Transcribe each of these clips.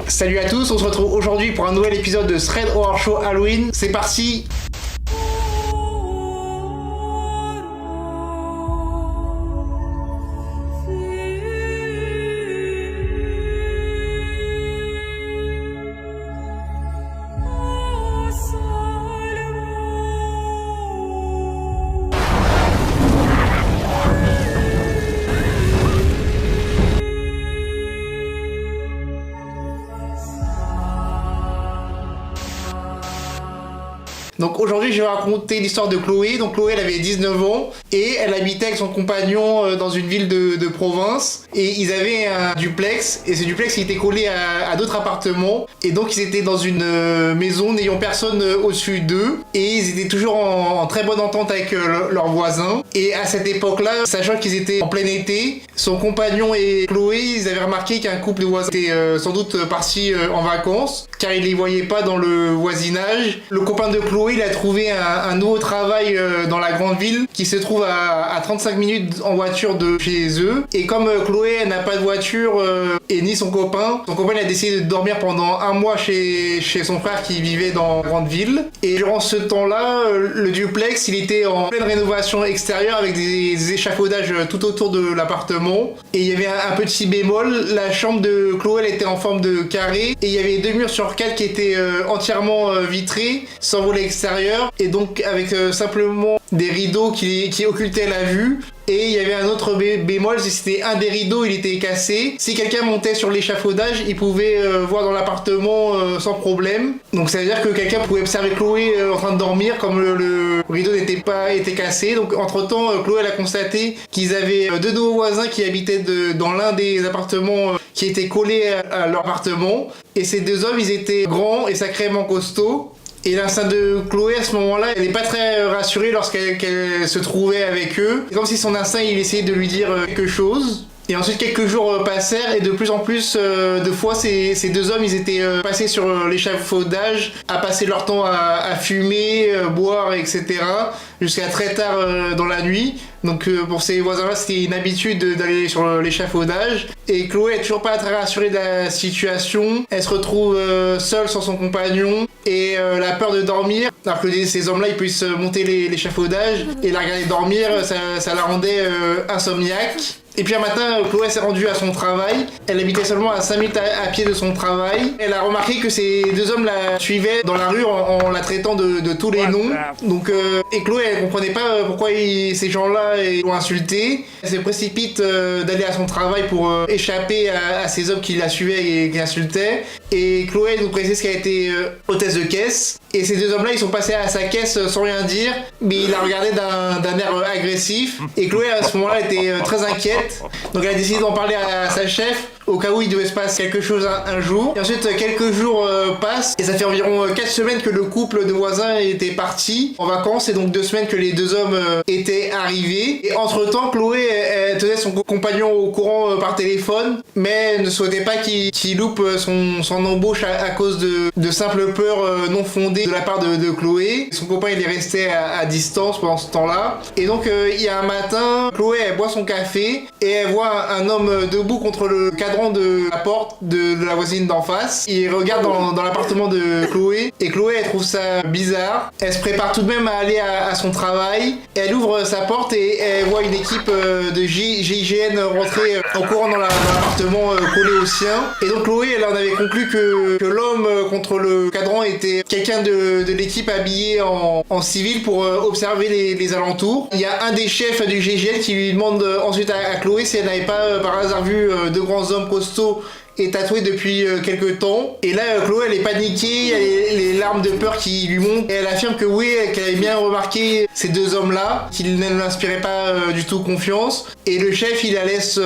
Salut à tous, on se retrouve aujourd'hui pour un nouvel épisode de Thread Horror Show Halloween. C'est parti. Donc aujourd'hui je vais raconter l'histoire de Chloé. Donc Chloé elle avait 19 ans et elle habitait avec son compagnon dans une ville de province. Et ils avaient un duplex et ce duplex il était collé à d'autres appartements. Et donc ils étaient dans une maison n'ayant personne au-dessus d'eux. Et ils étaient toujours en très bonne entente avec leurs voisins. Et à cette époque-là, sachant qu'ils étaient en plein été, son compagnon et Chloé ils avaient remarqué qu'un couple de voisins était sans doute parti en vacances. Car ils les voyaient pas dans le voisinage. Le copain de Chloé il a trouvé un nouveau travail dans la grande ville qui se trouve à 35 minutes en voiture de chez eux. Et comme Chloé elle n'a pas de voiture et ni son copain il a décidé de dormir pendant un mois chez son frère qui vivait dans la grande ville. Et durant ce temps-là, le duplex il était en pleine rénovation extérieure avec des échafaudages tout autour de l'appartement. Et il y avait un petit bémol, la chambre de Chloé elle était en forme de carré et il y avait deux murs sur quatre qui étaient entièrement vitrés sans volet extérieur et donc avec simplement des rideaux qui occultaient la vue. Et il y avait un autre bémol, c'était un des rideaux, il était cassé. Si quelqu'un montait sur l'échafaudage, il pouvait voir dans l'appartement sans problème. Donc ça veut dire que quelqu'un pouvait observer Chloé en train de dormir comme le rideau n'était pas été cassé. Donc entre temps, Chloé elle a constaté qu'ils avaient deux nouveaux voisins qui habitaient dans l'un des appartements qui étaient collés à leur appartement. Et ces deux hommes, ils étaient grands et sacrément costauds. Et l'instinct de Chloé à ce moment-là, elle n'est pas très rassurée lorsqu'elle se trouvait avec eux. C'est comme si son instinct il essayait de lui dire quelque chose. Et ensuite quelques jours passèrent et de plus en plus de fois ces deux hommes ils étaient passés sur l'échafaudage à passer leur temps à fumer, boire etc. jusqu'à très tard dans la nuit. Donc pour ces voisins-là c'était une habitude d'aller sur l'échafaudage. Et Chloé est toujours pas très rassurée de la situation. Elle se retrouve seule sans son compagnon et la peur de dormir. Alors que ces hommes-là ils puissent monter l'échafaudage et la regarder dormir, ça la rendait insomniaque. Et puis un matin, Chloé s'est rendue à son travail. Elle habitait seulement à 5 minutes à pied de son travail. Elle a remarqué que ces deux hommes la suivaient dans la rue en la traitant de tous les noms. Donc, et Chloé, elle comprenait pas pourquoi ces gens-là l'ont insultée. Elle se précipite d'aller à son travail pour échapper à ces hommes qui la suivaient et qui l'insultaient. Et Chloé nous précise qu'elle était hôtesse de caisse. Et ces deux hommes-là, ils sont passés à sa caisse sans rien dire, mais il la regardait d'un air agressif. Et Chloé, à ce moment-là, était très inquiète. Donc elle a décidé d'en parler à sa chef, au cas où il devait se passer quelque chose un jour. Et ensuite, quelques jours passent, et ça fait environ 4 semaines que le couple de voisins était parti en vacances, et donc 2 semaines que les deux hommes étaient arrivés. Et entre-temps, Chloé, elle tenait son compagnon au courant par téléphone, mais elle ne souhaitait pas qu'il loupe son embauche à cause de simples peurs non fondées de la part de Chloé. Son copain il est resté à distance pendant ce temps-là. Et donc il y a un matin, Chloé elle boit son café et elle voit un homme debout contre le cadran de la porte de la voisine d'en face. Il regarde dans l'appartement de Chloé et Chloé elle trouve ça bizarre. Elle se prépare tout de même à aller à son travail. Elle ouvre sa porte et elle voit une équipe de GIGN rentrer en courant dans l'appartement collé au sien. Et donc Chloé elle en avait conclu que l'homme contre le cadran était quelqu'un de l'équipe habillé en civil pour observer les alentours. Il y a un des chefs du GIGN qui lui demande ensuite à Chloé si elle n'avait pas par hasard vu deux grands hommes costauds et tatouée depuis quelques temps. Et là, Chloé, elle est paniquée, elle a les larmes de peur qui lui montent. Et elle affirme que oui, qu'elle avait bien remarqué ces deux hommes-là, qu'ils ne l'inspiraient pas du tout confiance. Et le chef, il la laisse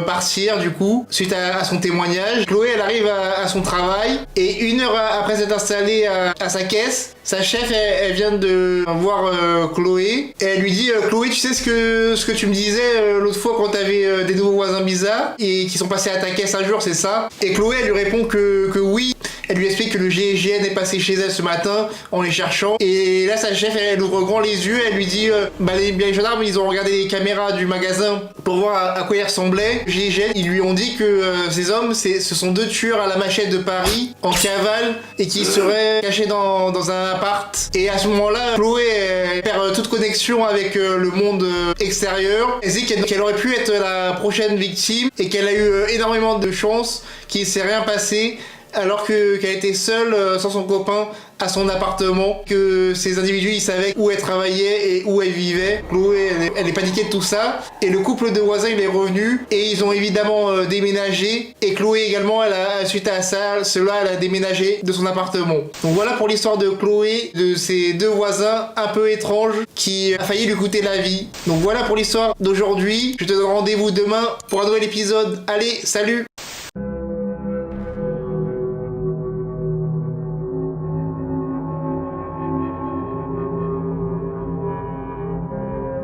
partir, du coup, suite à son témoignage. Chloé, elle arrive à son travail. Et 1 heure après s'être installée à sa caisse, sa chef, elle vient de voir Chloé. Et elle lui dit, Chloé, tu sais ce que tu me disais l'autre fois quand t'avais des nouveaux voisins bizarres et qui sont passés à ta caisse un jour, c'est ça? Et Chloé, elle lui répond que oui. Elle lui explique que le GIGN est passé chez elle ce matin en les cherchant. Et là, sa chef, elle ouvre grand les yeux. Elle lui dit les gendarmes, ils ont regardé les caméras du magasin pour voir à quoi ils ressemblaient. Le GIGN, ils lui ont dit que ces hommes, ce sont 2 tueurs à la machette de Paris en cavale et qui seraient cachés dans un appart. Et à ce moment-là, Chloé perd toute connexion avec le monde extérieur. Elle dit qu'elle aurait pu être la prochaine victime et qu'elle a eu énormément de chance, qu'il ne s'est rien passé, alors qu'elle était seule, sans son copain, à son appartement, que ces individus, ils savaient où elle travaillait et où elle vivait. Chloé, elle est paniquée de tout ça. Et le couple de voisins, il est revenu. Et ils ont évidemment déménagé. Et Chloé également, suite à ça, elle a déménagé de son appartement. Donc voilà pour l'histoire de Chloé, de ces 2 voisins un peu étranges qui a failli lui coûter la vie. Donc voilà pour l'histoire d'aujourd'hui. Je te donne rendez-vous demain pour un nouvel épisode. Allez, salut!